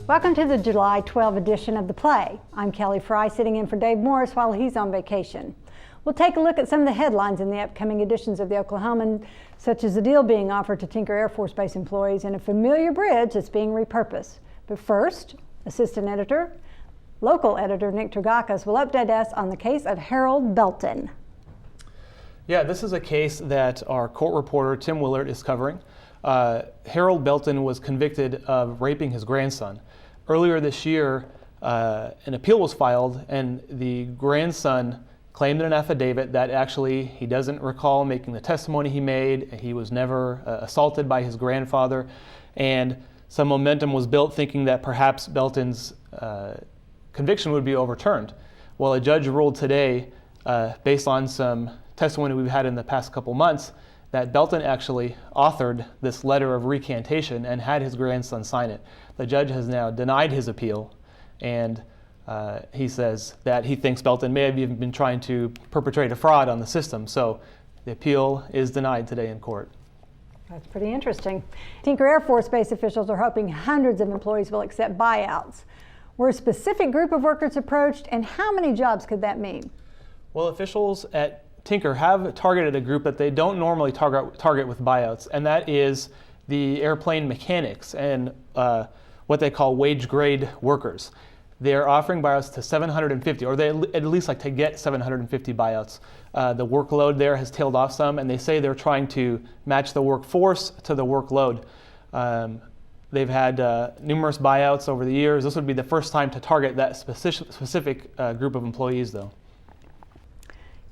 Welcome to the July 12 edition of The Play. I'm Kelly Fry, sitting in for Dave Morris while he's on vacation. We'll take a look at some of the headlines in the upcoming editions of the Oklahoman, such as the deal being offered to Tinker Air Force Base employees and a familiar bridge that's being repurposed. But first, local editor Nick Tragakis will update us on the case of Harold Belton. Yeah, this is a case that our court reporter Tim Willard is covering. Harold Belton was convicted of raping his grandson. Earlier this year, an appeal was filed, and the grandson claimed in an affidavit that actually he doesn't recall making the testimony he made. He was never assaulted by his grandfather, and some momentum was built thinking that perhaps Belton's conviction would be overturned. Well, a judge ruled today, based on some testimony we've had in the past couple months, that Belton actually authored this letter of recantation and had his grandson sign it. The judge has now denied his appeal, and he says that he thinks Belton may have even been trying to perpetrate a fraud on the system. So the appeal is denied today in court. That's pretty interesting. Tinker Air Force Base officials are hoping hundreds of employees will accept buyouts. Were a specific group of workers approached, and how many jobs could that mean? Well, officials at Tinker have targeted a group that they don't normally target with buyouts, and that is the airplane mechanics and what they call wage grade workers. They're offering buyouts to 750, or they at least like to get 750 buyouts. The workload there has tailed off some, and they say they're trying to match the workforce to the workload. They've had numerous buyouts over the years. This would be the first time to target that specific group of employees, though.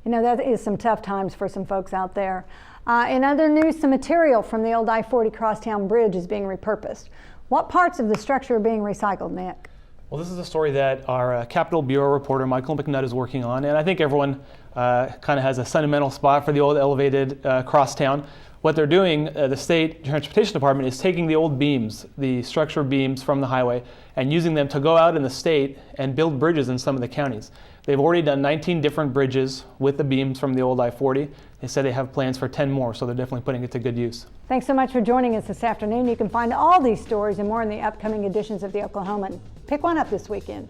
You know, that is some tough times for some folks out there. In other news, some material from the old I-40 Crosstown Bridge is being repurposed. What parts of the structure are being recycled, Nick? Well, this is a story that our Capitol Bureau reporter Michael McNutt is working on, and I think everyone kind of has a sentimental spot for the old elevated crosstown. What they're doing, the state transportation department is taking the old beams, the structure beams from the highway, and using them to go out in the state and build bridges in some of the counties. They've already done 19 different bridges with the beams from the old I-40. They said they have plans for 10 more, so they're definitely putting it to good use. Thanks so much for joining us this afternoon. You can find all these stories and more in the upcoming editions of the Oklahoman. Pick one up this weekend.